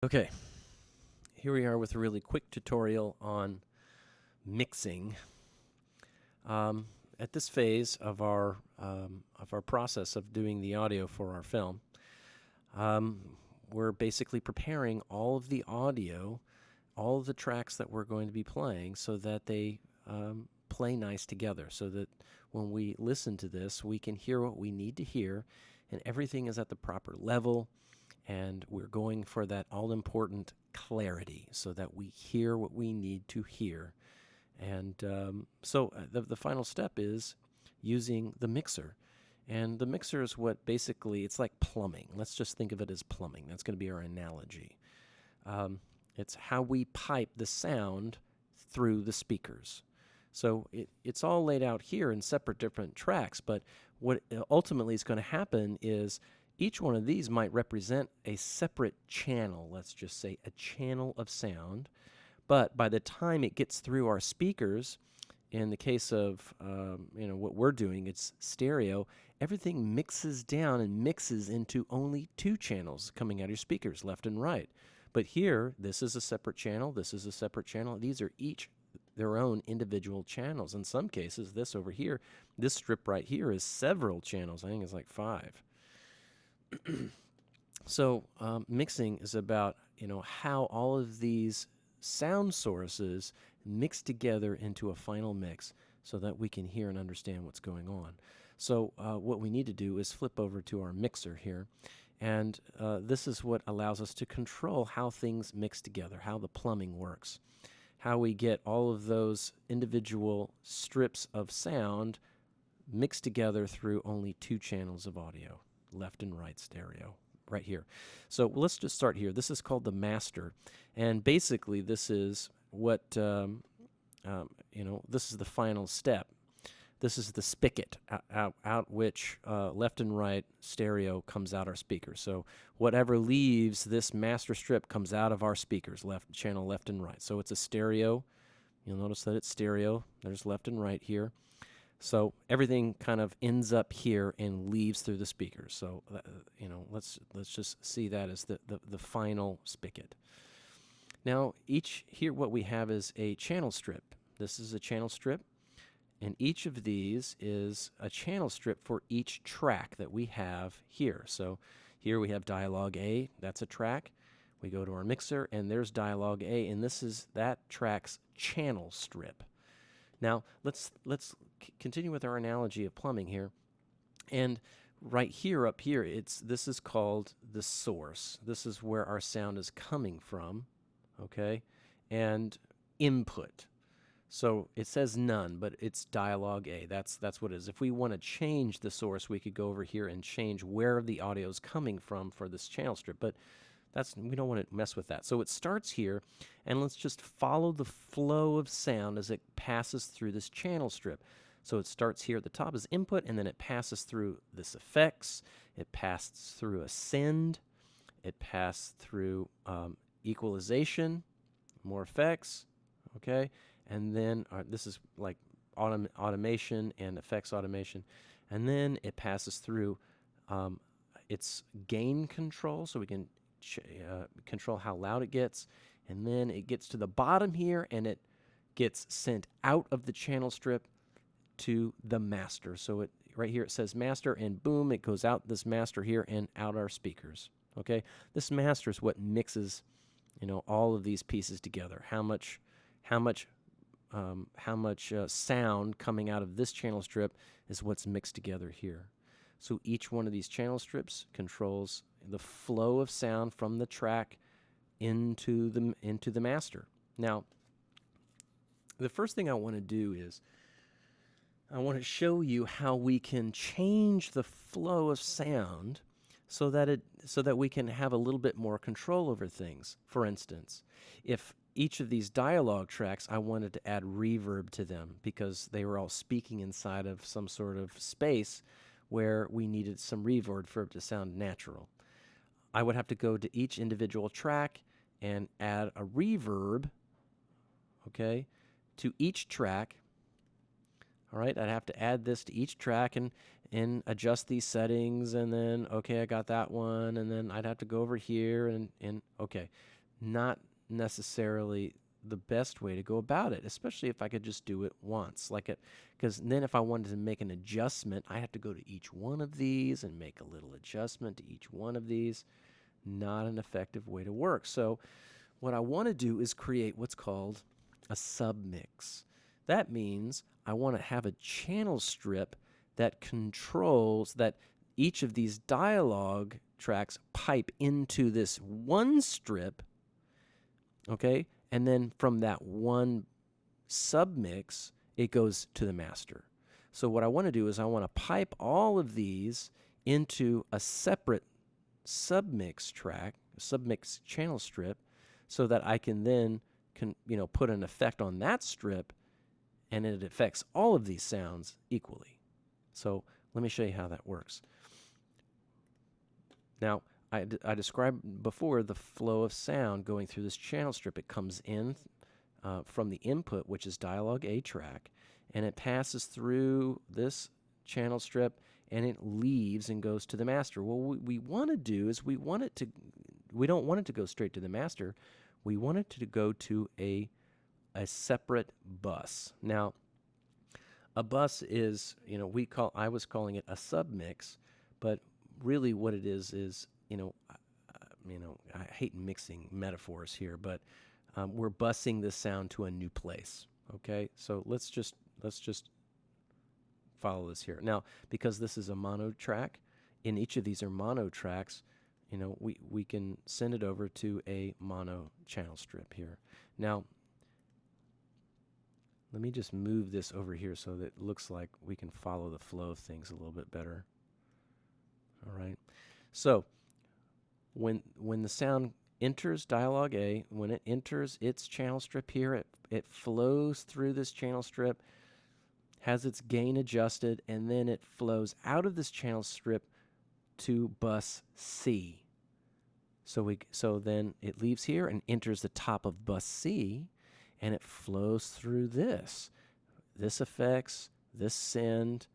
Okay, here we are with a really quick tutorial on mixing. At this phase of our process of doing the audio for our film, we're basically preparing all of the audio, all of the tracks that we're going to be playing, so that they play nice together, so that when we listen to this, we can hear what we need to hear, and everything is at the proper level. And we're going for that all-important clarity so that we hear what we need to hear. And so the final step is using the mixer. And the mixer is what basically, it's like plumbing. Let's just think of it as plumbing. That's going to be our analogy. It's how we pipe the sound through the speakers. So it's all laid out here in separate different tracks, but what ultimately is going to happen is each one of these might represent a separate channel, let's just say a channel of sound, but by the time it gets through our speakers, in the case of what we're doing, it's stereo, everything mixes down and mixes into only two channels coming out of your speakers, left and right. But here, this is a separate channel, this is a separate channel. These are each their own individual channels. In some cases, this over here, this strip right here is several channels. I think it's like 5. So mixing is about how all of these sound sources mix together into a final mix so that we can hear and understand what's going on. So what we need to do is flip over to our mixer here, and this is what allows us to control how things mix together, how the plumbing works, how we get all of those individual strips of sound mixed together through only two channels of audio, left and right stereo, right here. So let's just start here. This is called the master, and basically this is what this is the final step. This is the spigot out which left and right stereo comes out our speakers. So whatever leaves this master strip comes out of our speakers, channel left and right. So it's a stereo. You'll notice that it's stereo. There's left and right here. So everything kind of ends up here and leaves through the speakers. So let's just see that as the final spigot. Now here what we have is a channel strip. This is a channel strip, and each of these is a channel strip for each track that we have here. So here we have Dialog A. That's a track. We go to our mixer, and there's Dialog A, and this is that track's channel strip. Now, let's continue with our analogy of plumbing here. And right here, up here, this is called the source. This is where our sound is coming from, okay? And input. So it says none, but it's Dialog A. That's what it is. If we want to change the source, we could go over here and change where the audio is coming from for this channel strip. But we don't want to mess with that. So it starts here, and let's just follow the flow of sound as it passes through this channel strip. So it starts here at the top as input, and then it passes through this effects. It passes through a send. It passes through equalization, more effects, okay? And then this is like automation and effects automation. And then it passes through its gain control, so we can control how loud it gets, and then it gets to the bottom here and it gets sent out of the channel strip to the master. So right here it says master, and boom, it goes out this master here and out our speakers. Okay, this master is what mixes all of these pieces together. How much sound coming out of this channel strip is what's mixed together here. So each one of these channel strips controls the flow of sound from the track into the master. Now, the first thing I want to do is I want to show you how we can change the flow of sound so that we can have a little bit more control over things. For instance, if each of these dialogue tracks, I wanted to add reverb to them because they were all speaking inside of some sort of space where we needed some reverb for it to sound natural. I would have to go to each individual track and add a reverb, okay, to each track. All right, I'd have to add this to each track, and and adjust these settings, and then, okay, I got that one, and then I'd have to go over here and okay, not necessarily the best way to go about it, especially if I could just do it once, like it, because then if I wanted to make an adjustment, I have to go to each one of these and make a little adjustment to each one of these. Not an effective way to work. So what I want to do is create what's called a submix. That means I want to have a channel strip that controls that each of these dialogue tracks pipe into this one strip, okay? And then from that one submix, it goes to the master. So what I want to do is I want to pipe all of these into a separate submix track, a submix channel strip, so that I can then put an effect on that strip, and it affects all of these sounds equally. So let me show you how that works. Now, I described before the flow of sound going through this channel strip. It comes in from the input, which is Dialog A track, and it passes through this channel strip, and it leaves and goes to the master. Well, what we want to do is we don't want it to go straight to the master. We want it to go to a separate bus. Now, a bus is, I was calling it a submix, but really what it is, I hate mixing metaphors here, but we're busing this sound to a new place. Okay, so let's just follow this here. Now, because this is a mono track, and each of these are mono tracks, we can send it over to a mono channel strip here. Now, let me just move this over here so that it looks like we can follow the flow of things a little bit better. All right. So when the sound enters Dialog A, when it enters its channel strip here, it flows through this channel strip, has its gain adjusted, and then it flows out of this channel strip to bus C. So then it leaves here and enters the top of bus C, and it flows through this effects, this send,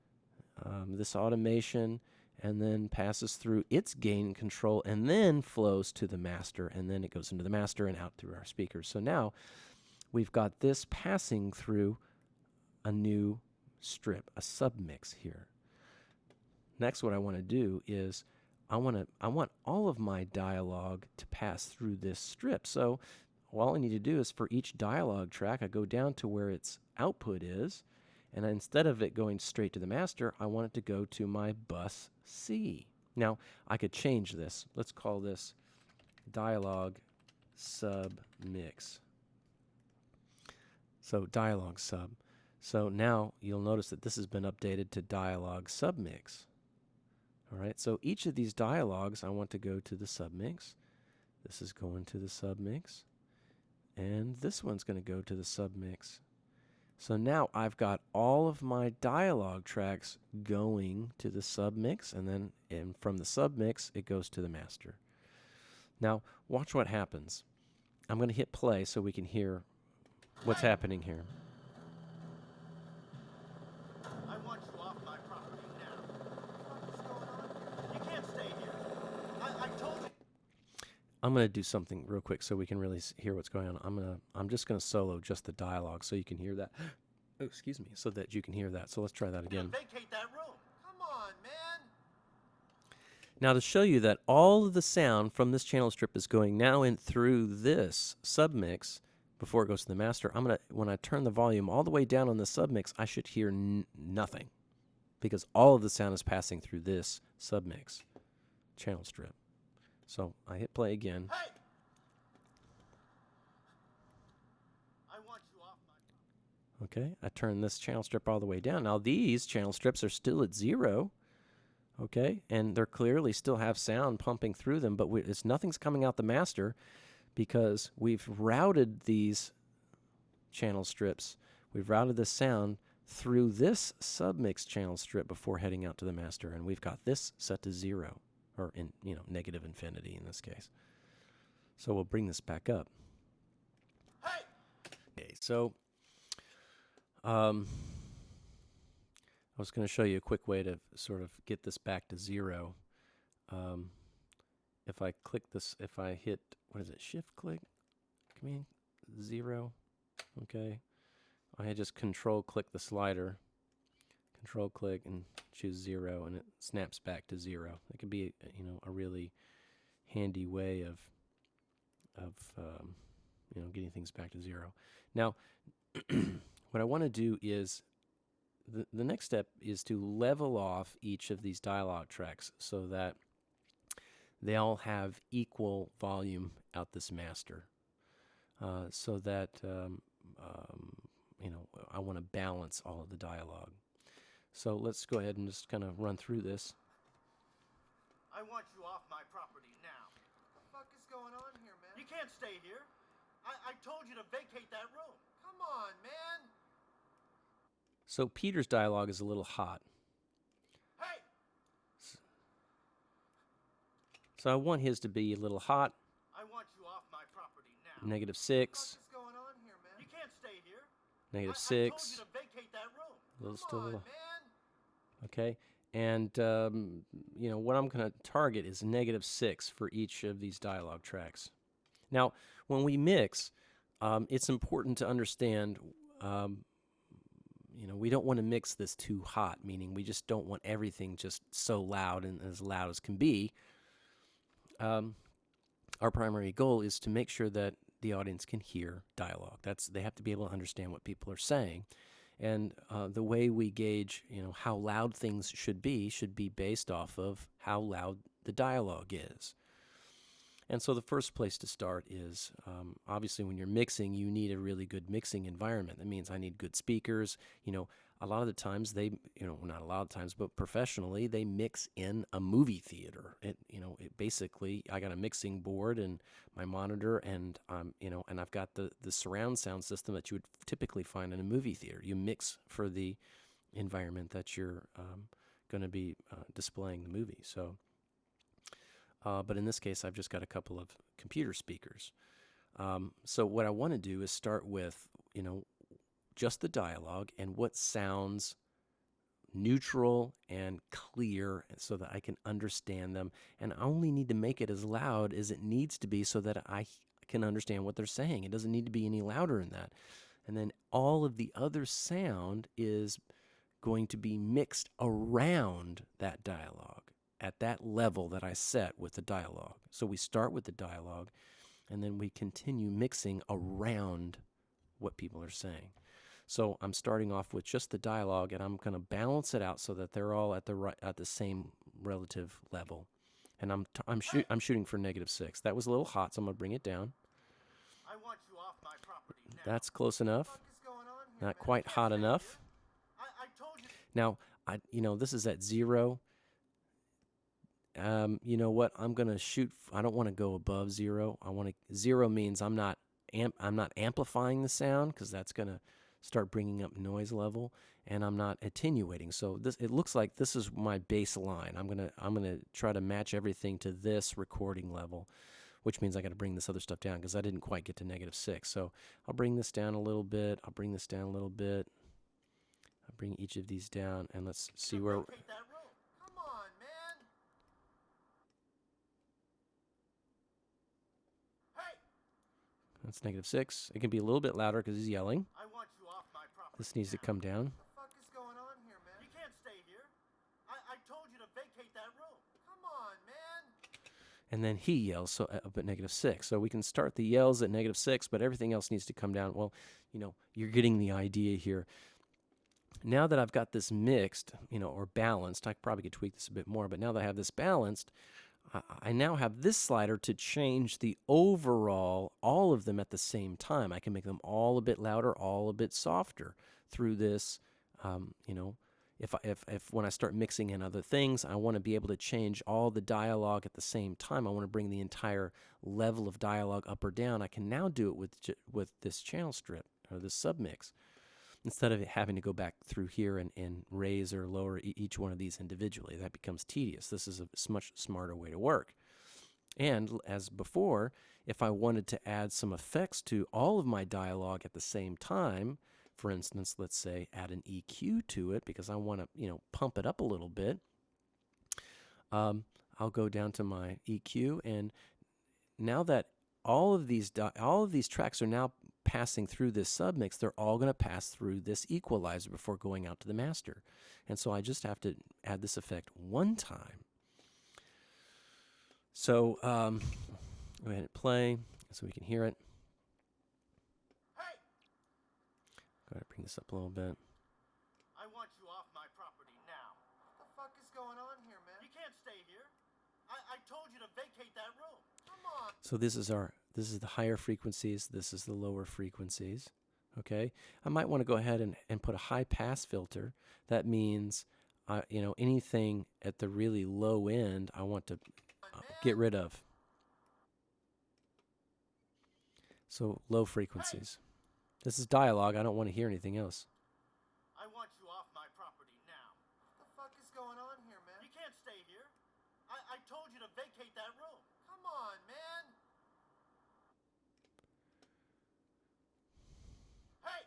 this automation, and then passes through its gain control, and then flows to the master, and then it goes into the master and out through our speakers. So now we've got this passing through a new strip, a submix here. Next, what I want to do is I want all of my dialogue to pass through this strip. So all I need to do is for each dialogue track, I go down to where its output is, and instead of it going straight to the master, I want it to go to my bus C. Now, I could change this. Let's call this dialogue submix. So dialogue sub. So now you'll notice that this has been updated to dialogue submix. All right, so each of these dialogues, I want to go to the submix. This is going to the submix. And this one's going to go to the submix. So now I've got all of my dialogue tracks going to the submix, and from the submix, it goes to the master. Now, watch what happens. I'm going to hit play so we can hear what's happening here. I want you off my property now. What's going on here? You can't stay here. I told you. I'm going to do something real quick so we can really hear what's going on. I'm just going to solo just the dialogue so you can hear that. Oh, excuse me, so that you can hear that. So let's try that again. Vacate that room. Come on, man. Now, to show you that all of the sound from this channel strip is going now in through this submix before it goes to the master, when I turn the volume all the way down on the submix, I should hear nothing, because all of the sound is passing through this submix channel strip. So I hit play again. Hey! I want you off my... Okay, I turn this channel strip all the way down. Now these channel strips are still at 0. Okay, and they're clearly still have sound pumping through them, but nothing's coming out the master because we've routed these channel strips. We've routed the sound through this submix channel strip before heading out to the master, and we've got this set to 0. Or negative infinity in this case. So we'll bring this back up. Hey! Okay, so I was going to show you a quick way to sort of get this back to 0. If I click this, if I hit, what is it, shift click, command 0, okay. I just control click the slider, control click and choose 0, and it snaps back to 0. It could be, a really handy way of getting things back to 0. Now, what I want to do is, the next step is to level off each of these dialogue tracks so that they all have equal volume out this master, so that I want to balance all of the dialogue. So let's go ahead and just kind of run through this. I want you off my property now. What the fuck is going on here, man? You can't stay here. I told you to vacate that room. Come on, man. So Peter's dialogue is a little hot. Hey! So I want his to be a little hot. I want you off my property now. -6. What the fuck is going on here, man? You can't stay here. -6. I told you to vacate that room. Still a little. Man. Okay. And, what I'm going to target is -6 for each of these dialogue tracks. Now, when we mix, it's important to understand, we don't want to mix this too hot, meaning we just don't want everything just so loud and as loud as can be. Our primary goal is to make sure that the audience can hear dialogue. They have to be able to understand what people are saying. And the way we gauge, how loud things should be based off of how loud the dialogue is. And so the first place to start is, obviously when you're mixing, you need a really good mixing environment. That means I need good speakers. A lot of the times not a lot of times, but professionally, they mix in a movie theater. Basically, I got a mixing board and my monitor, and and I've got the surround sound system that you would typically find in a movie theater. You mix for the environment that you're going to be displaying the movie. So. But in this case, I've just got a couple of computer speakers. So what I want to do is start with, just the dialogue and what sounds neutral and clear so that I can understand them. And I only need to make it as loud as it needs to be so that I can understand what they're saying. It doesn't need to be any louder than that. And then all of the other sound is going to be mixed around that dialogue at that level that I set with the dialogue. So we start with the dialogue, and then we continue mixing around what people are saying. So I'm starting off with just the dialogue, and I'm going to balance it out so that they're all at the same relative level. And I'm shooting for -6. That was a little hot, so I'm going to bring it down. I want you off my property now. That's close enough. What the fuck is going on here, Not man? quite hot enough. I told you. Now, this is at 0. You know what? I'm gonna shoot. I don't want to go above 0. 0 means I'm not amplifying the sound, because that's gonna start bringing up noise level, and I'm not attenuating. So it looks like this is my baseline. I'm gonna try to match everything to this recording level, which means I got to bring this other stuff down because I didn't quite get to -6. So I'll bring this down a little bit. I'll bring this down a little bit. I'll bring each of these down, and let's see where. Vacate that room. Come on, man. Hey! That's -6. It can be a little bit louder because he's yelling. I want you off my property. This needs to now. come down. What the fuck is going on here, man? You can't stay here. I told you to vacate that room. Come on, man. And then he yells up at -6. So we can start the yells at -6, but everything else needs to come down. Well, you're getting the idea here. Now that I've got this mixed, or balanced, I probably could tweak this a bit more, but now that I have this balanced, I now have this slider to change the overall, all of them at the same time. I can make them all a bit louder, all a bit softer through this. If when I start mixing in other things, I want to be able to change all the dialogue at the same time. I want to bring the entire level of dialogue up or down. I can now do it with this channel strip or this submix, instead of having to go back through here and raise or lower each one of these individually. That becomes tedious. This is a much smarter way to work. And as before, if I wanted to add some effects to all of my dialogue at the same time, For instance, let's say add an EQ to it because I want to, pump it up a little bit. I'll go down to my EQ, and now that all of these tracks are now passing through this submix, they're all going to pass through this equalizer before going out to the master. And so I just have to add this effect one time. So go ahead and play so we can hear it. Hey! Go ahead and bring this up a little bit. I want you off my property now. What the fuck is going on here, man? You can't stay here. I told you to vacate that room. Come on. So this is the higher frequencies, this is the lower frequencies. Okay? I might want to go ahead and put a high pass filter. That means anything at the really low end I want to get rid of. So low frequencies. This is dialogue. I don't want to hear anything else. I want you off my property now. What the fuck is going on here, man? You can't stay here. I told you to vacate that room. Come on, man. Hey!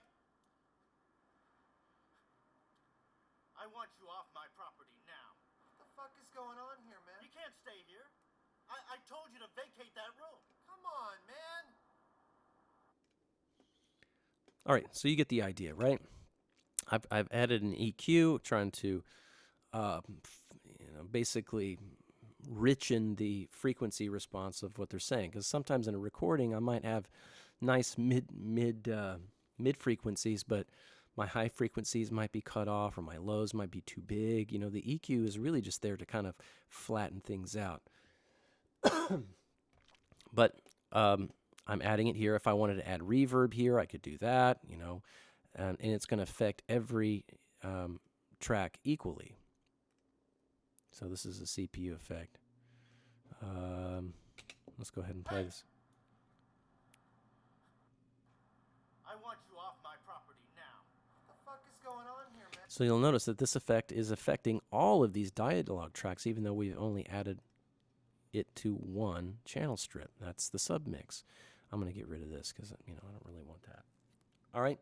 I want you off my property now. What the fuck is going on here, man? You can't stay here. I told you to vacate that room. Come on, man. All right, so you get the idea, right? I've added an EQ, trying to basically richen the frequency response of what they're saying. Because sometimes in a recording, I might have nice mid frequencies, but my high frequencies might be cut off, or my lows might be too big. The EQ is really just there to kind of flatten things out. But I'm adding it here. If I wanted to add reverb here, I could do that, and it's going to affect every track equally. So this is a CPU effect. Let's go ahead and play this. I want you off my property now. What the fuck is going on here, man? So you'll notice that this effect is affecting all of these dialogue tracks, even though we've only added it to one channel strip. That's the submix. I'm going to get rid of this because I don't really want that. All right.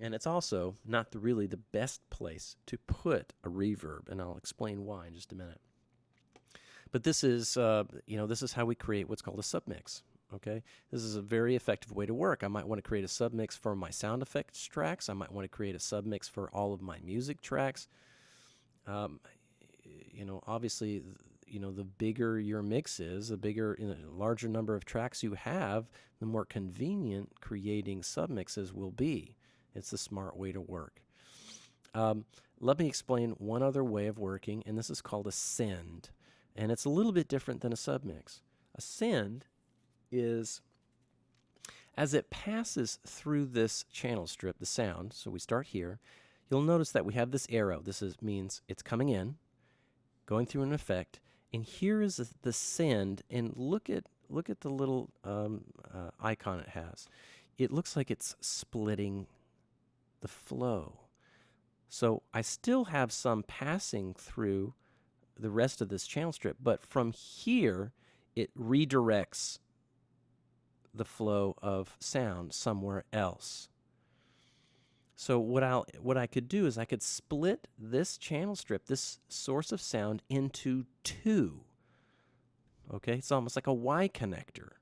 And it's also not really the best place to put a reverb, and I'll explain why in just a minute. But this is, this is how we create what's called a submix. Okay, this is a very effective way to work. I might want to create a submix for my sound effects tracks. I might want to create a submix for all of my music tracks. Obviously, the bigger your mix is, the larger number of tracks you have, the more convenient creating submixes will be. It's the smart way to work. Let me explain one other way of working, and this is called a send. And it's a little bit different than a submix. A send is, as it passes through this channel strip, the sound, so we start here, you'll notice that we have this arrow. This means it's coming in, going through an effect, and here is the send, and look at the little icon it has. It looks like it's splitting the flow. So I still have some passing through the rest of this channel strip, but from here it redirects the flow of sound somewhere else. So what I could do is I could split this channel strip, this source of sound, into two. Okay, it's almost like a Y connector.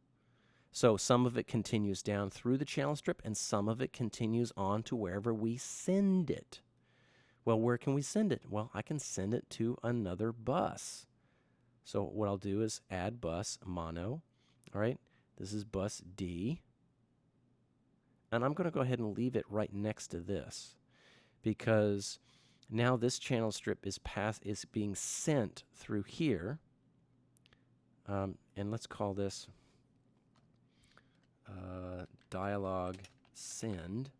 So some of it continues down through the channel strip, and some of it continues on to wherever we send it. Well, where can we send it? Well, I can send it to another bus. So what I'll do is add bus mono. All right, this is bus D. And I'm going to go ahead and leave it right next to this, because now this channel strip is being sent through here. And let's call this dialog send.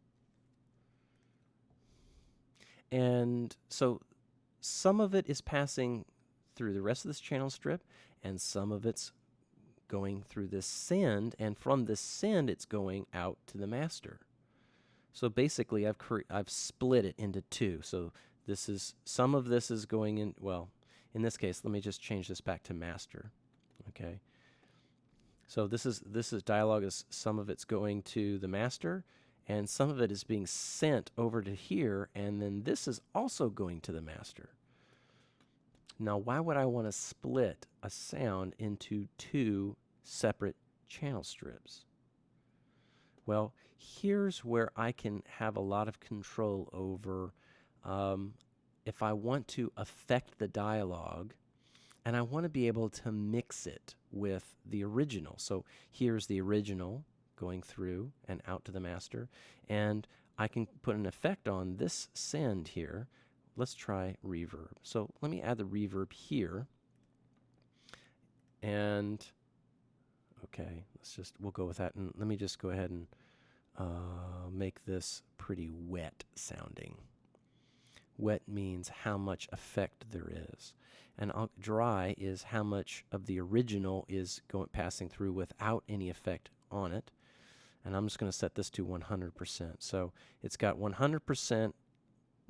And so some of it is passing through the rest of this channel strip, and some of it's going through this send, and from this send it's going out to the master. So basically I've split it into two. So this is, some of this is going in, well, in this case, let me just change this back to master. Okay. So this is dialogue, is some of it's going to the master, and some of it is being sent over to here, and then this is also going to the master. Now, why would I want to split a sound into two separate channel strips? Well, here's where I can have a lot of control over if I want to affect the dialogue and I want to be able to mix it with the original. So here's the original going through and out to the master, and I can put an effect on this send here. Let's try reverb. So let me add the reverb here. And okay, we'll go with that. And let me just go ahead and make this pretty wet sounding. Wet means how much effect there is. And dry is how much of the original is passing through without any effect on it. And I'm just going to set this to 100%. So it's got 100%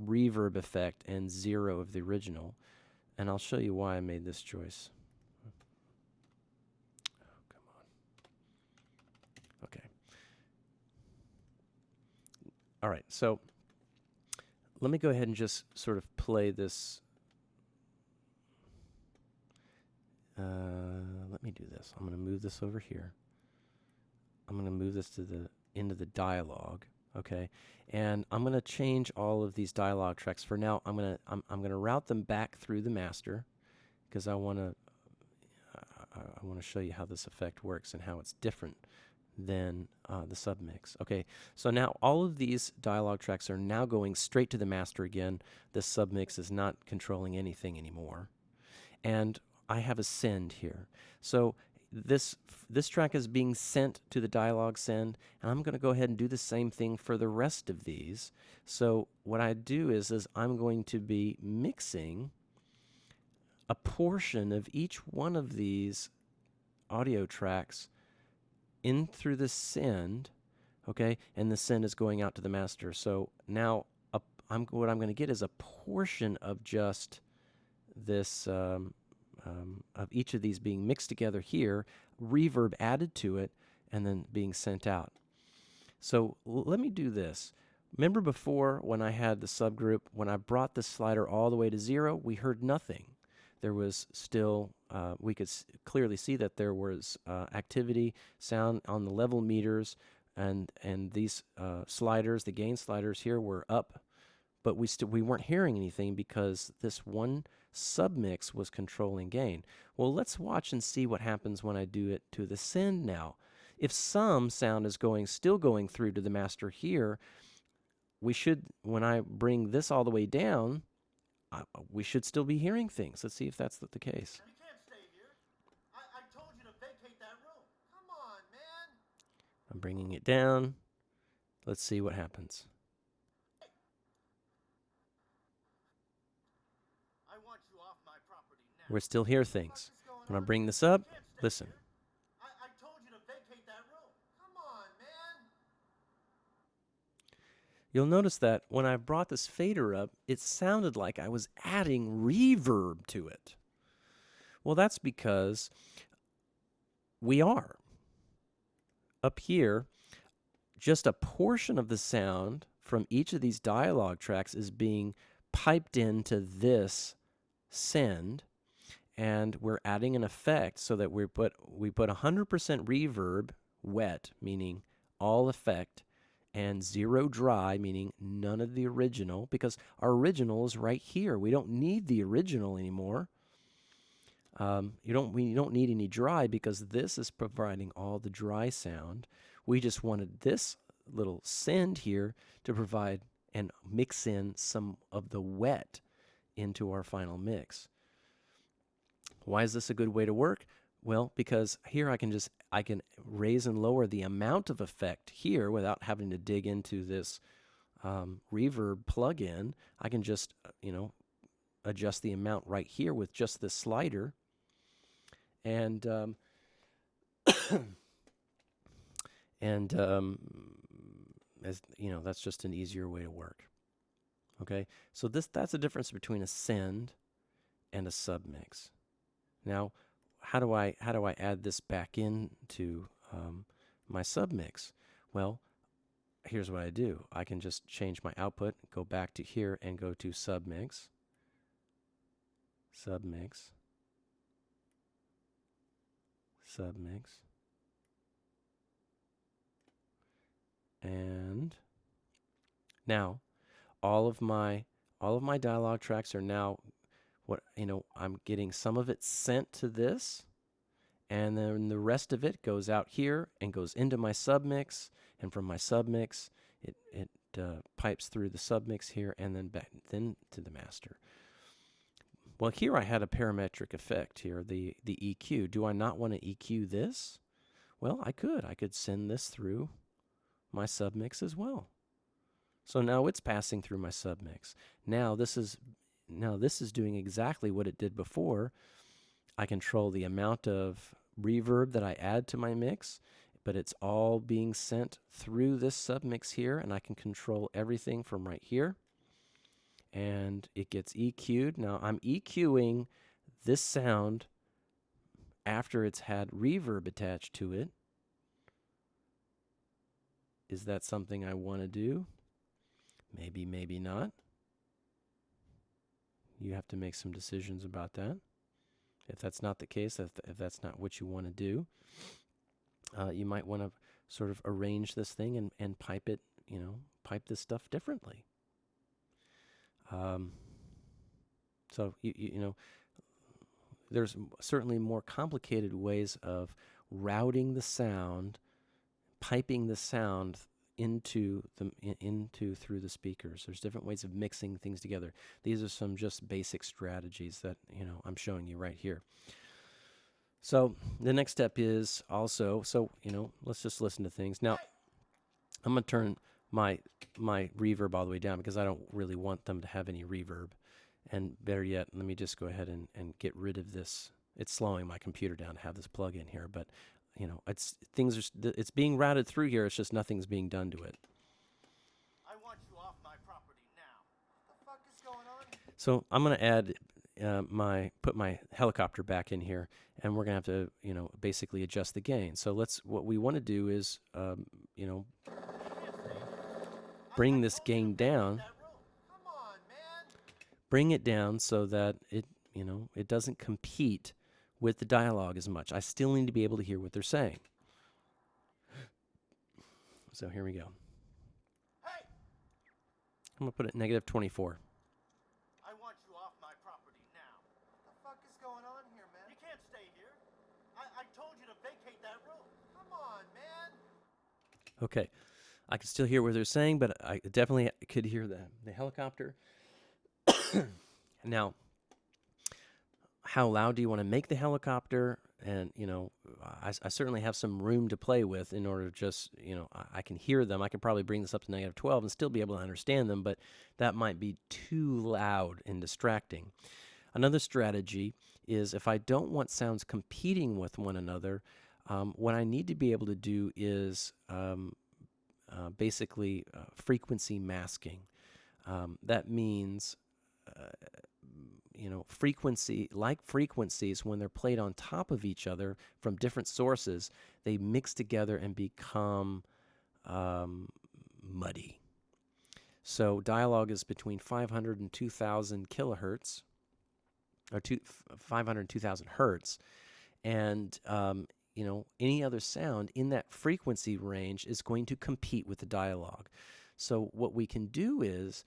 reverb effect and 0 of the original. And I'll show you why I made this choice. Oh, come on. Okay. All right, so let me go ahead and just sort of play this. Let me do this. I'm going to move this over here. I'm going to move this to the into the dialogue, okay? And I'm going to change all of these dialogue tracks. For now, I'm going to route them back through the master because I want to show you how this effect works and how it's different than the submix. Okay, so now all of these dialogue tracks are now going straight to the master again. This submix is not controlling anything anymore. And I have a send here. So this track is being sent to the dialogue send, and I'm going to go ahead and do the same thing for the rest of these. So what I do is I'm going to be mixing a portion of each one of these audio tracks in through the send, okay, and the send is going out to the master. So now what I'm going to get is a portion of just this of each of these being mixed together here, reverb added to it, and then being sent out. So let me do this. Remember before when I had the subgroup, when I brought the slider all the way to 0, we heard nothing. There was still, we could clearly see that there was activity, sound on the level meters, and these sliders, the gain sliders here were up, but we weren't hearing anything because this one submix was controlling gain. Well, let's watch and see what happens when I do it to the send now. If some sound is still going through to the master here, we should, when I bring this all the way down, we should still be hearing things. Let's see if that's the case. You can't stay here. I told you to vacate that room. Come on, man. I'm bringing it down. Let's see what happens. I want you off my property now. We still hear things. When I bring this up, listen. I told you to vacate that room. Come on, man. You'll notice that when I brought this fader up, it sounded like I was adding reverb to it. Well, that's because we are. Up here, just a portion of the sound from each of these dialogue tracks is being piped into this send, and we're adding an effect so that we put 100% reverb, wet, meaning all effect, and 0 dry, meaning none of the original, because our original is right here. We don't need the original anymore. We don't need any dry because this is providing all the dry sound. We just wanted this little send here to provide and mix in some of the wet into our final mix. Why is this a good way to work? Well, because here I can raise and lower the amount of effect here without having to dig into this reverb plugin. I can just adjust the amount right here with just this slider, and as you know, that's just an easier way to work. Okay, so that's the difference between a send and a submix. Now, how do I add this back into my submix? Well, here's what I do. I can just change my output, go back to here and go to Submix. Submix. Submix. And now all of my dialogue tracks are now I'm getting some of it sent to this, and then the rest of it goes out here and goes into my submix, and from my submix it pipes through the submix here and then back then to the master. Well, here I had a parametric effect here, the EQ. Do I not want to EQ this? Well, I could send this through my submix as well. So now it's passing through my submix. Now this is doing exactly what it did before. I control the amount of reverb that I add to my mix, but it's all being sent through this submix here, and I can control everything from right here. And it gets EQ'd. Now I'm EQing this sound after it's had reverb attached to it. Is that something I want to do? Maybe, maybe not. You have to make some decisions about that. If that's not the case, if that's not what you want to do, you might want to sort of arrange this thing and pipe it, pipe this stuff differently. So there's certainly more complicated ways of routing the sound, piping the sound through the speakers. There's different ways of mixing things together. These are some just basic strategies that I'm showing you right here. So the next step is also, let's just listen to things. Now I'm going to turn my reverb all the way down because I don't really want them to have any reverb. And better yet, let me just go ahead and get rid of this. It's slowing my computer down to have this plug in here, but it's being routed through here. It's just nothing's being done to it. I want you off my property now. What the fuck is going on here? So I'm going to add put my helicopter back in here, and we're going to have to basically adjust the gain. So what we want to do is bring this gain down. Come on, man. Bring it down so that it doesn't compete with the dialogue as much. I still need to be able to hear what they're saying. So here we go. Hey! I'm going to put it -24. I want you off my property now. What the fuck is going on here, man? You can't stay here. I told you to vacate that room. Come on, man. Okay. I could still hear what they're saying, but I definitely could hear the helicopter. Now, how loud do you want to make the helicopter? And, I certainly have some room to play with in order to just, I can hear them. I could probably bring this up to -12 and still be able to understand them, but that might be too loud and distracting. Another strategy is if I don't want sounds competing with one another, what I need to be able to do is basically frequency masking. That means frequencies, when they're played on top of each other from different sources, they mix together and become muddy. So Dialog is between 500 and 2,000 kilohertz, or 500 and 2,000 hertz, and any other sound in that frequency range is going to compete with the dialogue. So what we can do is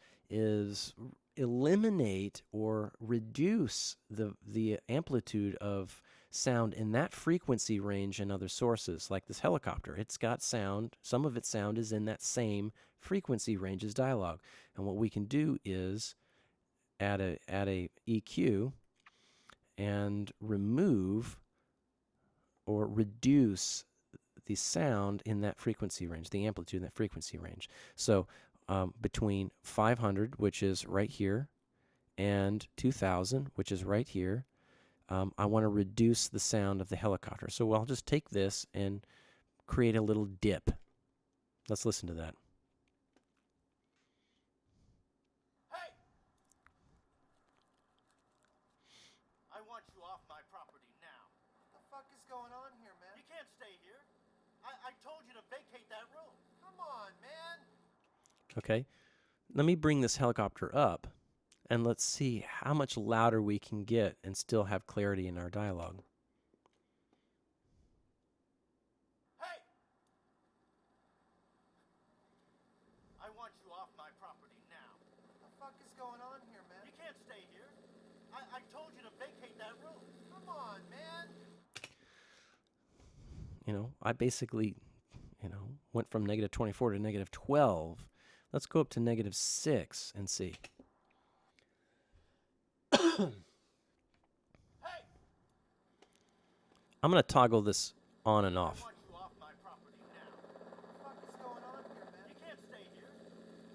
eliminate or reduce the amplitude of sound in that frequency range in other sources, like this helicopter. It's got sound. Some of its sound is in that same frequency range as dialogue. And what we can do is add a EQ and remove or reduce the sound in that frequency range, the amplitude in that frequency range. So between 500, which is right here, and 2,000, which is right here, I want to reduce the sound of the helicopter. So I'll just take this and create a little dip. Let's listen to that. Hey! I want you off my property now. What the fuck is going on here, man? You can't stay here. I told you to vacate that room. Come on, man. Okay, let me bring this helicopter up, and let's see how much louder we can get and still have clarity in our dialogue. Hey! I want you off my property now. What the fuck is going on here, man? You can't stay here. I told you to vacate that room. Come on, man. You know, I basically, went from -24 to -12. Let's go up to -6 and see. Hey! I'm going to toggle this on and I off. want you off my property now. What the fuck is going on here, man? You can't stay here.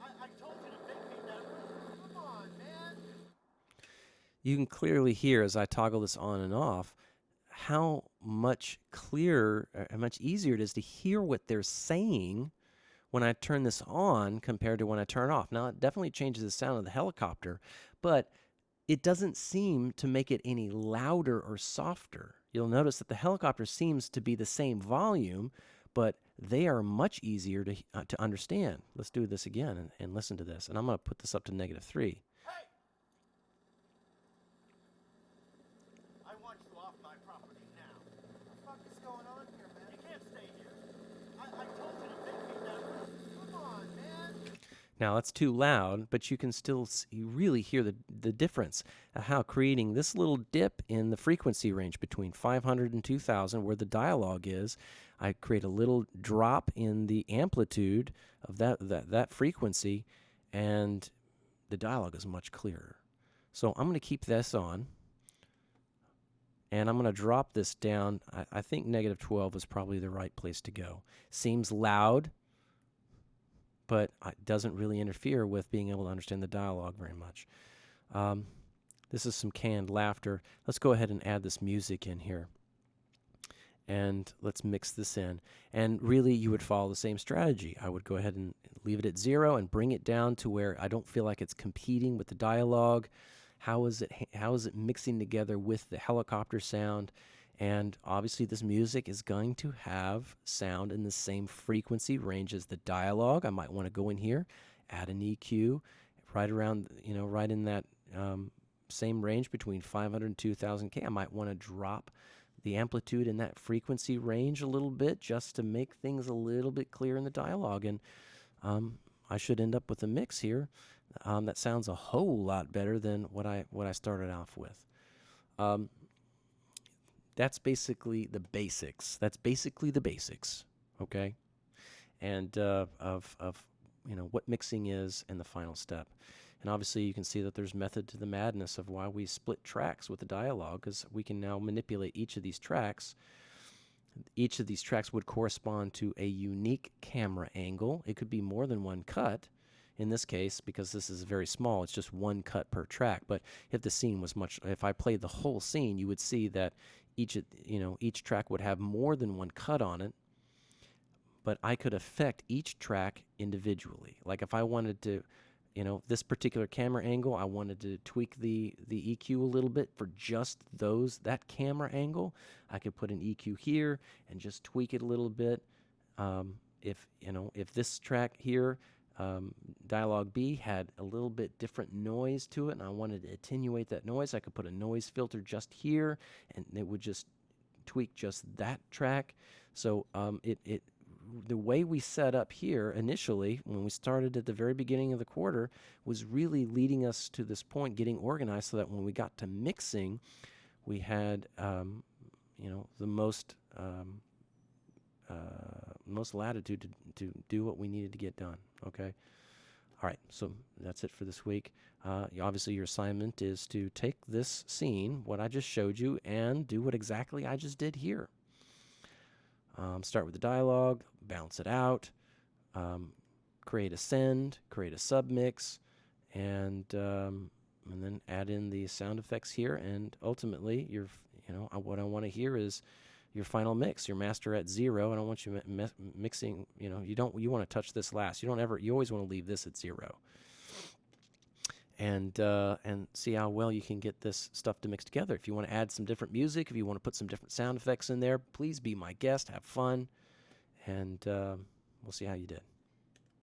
I told you to vacate that room. Come on, man. You can clearly hear as I toggle this on and off how much clearer, how much easier it is to hear what they're saying when I turn this on compared to when I turn it off. Now, it definitely changes the sound of the helicopter, but it doesn't seem to make it any louder or softer. You'll notice that the helicopter seems to be the same volume, but they are much easier to understand. Let's do this again and listen to this. And I'm going to put this up to -3. Hey! I want you off my property now. What the fuck is going on here, man? You can't stay here. I told you to vacate that room. Come on, man. Now that's too loud, but you can still you really hear the difference of how creating this little dip in the frequency range between 500 and 2000 where the dialogue is, I create a little drop in the amplitude of that frequency, and the dialogue is much clearer. So I'm going to keep this on, and I'm going to drop this down. I think -12 is probably the right place to go. Seems loud, but it doesn't really interfere with being able to understand the dialogue very much. This is some canned laughter. Let's go ahead and add this music in here. And let's mix this in. And really, you would follow the same strategy. I would go ahead and leave it at 0 and bring it down to where I don't feel like it's competing with the dialogue. How is it mixing together with the helicopter sound? And obviously this music is going to have sound in the same frequency range as the dialogue. I might want to go in here, add an EQ right around, right in that same range between 500 and 2000 K. I might want to drop the amplitude in that frequency range a little bit just to make things a little bit clearer in the dialogue. And I should end up with a mix here that sounds a whole lot better than what I started off with. That's basically the basics. Okay? And of what mixing is and the final step. And obviously you can see that there's method to the madness of why we split tracks with the dialogue, because we can now manipulate each of these tracks. Each of these tracks would correspond to a unique camera angle. It could be more than one cut. In this case, because this is very small, it's just one cut per track. But if the scene was if I played the whole scene, you would see that each track would have more than one cut on it. But I could affect each track individually. Like if I wanted to, this particular camera angle, I wanted to tweak the EQ a little bit for just that camera angle. I could put an EQ here and just tweak it a little bit. If this track here, dialogue B, had a little bit different noise to it and I wanted to attenuate that noise, I could put a noise filter just here and it would just tweak just that track. So the way we set up here initially when we started at the very beginning of the quarter was really leading us to this point, getting organized so that when we got to mixing, we had the most latitude to do what we needed to get done. Okay. All right. So that's it for this week. Obviously, your assignment is to take this scene, what I just showed you, and do what exactly I just did here. Start with the dialogue, bounce it out, create a send, create a submix, and then add in the sound effects here. And ultimately, what I want to hear is your final mix, your master at 0. I don't want you mixing, you want to touch this last. You always want to leave this at 0. And see how well you can get this stuff to mix together. If you want to add some different music, if you want to put some different sound effects in there, please be my guest, have fun, and we'll see how you did.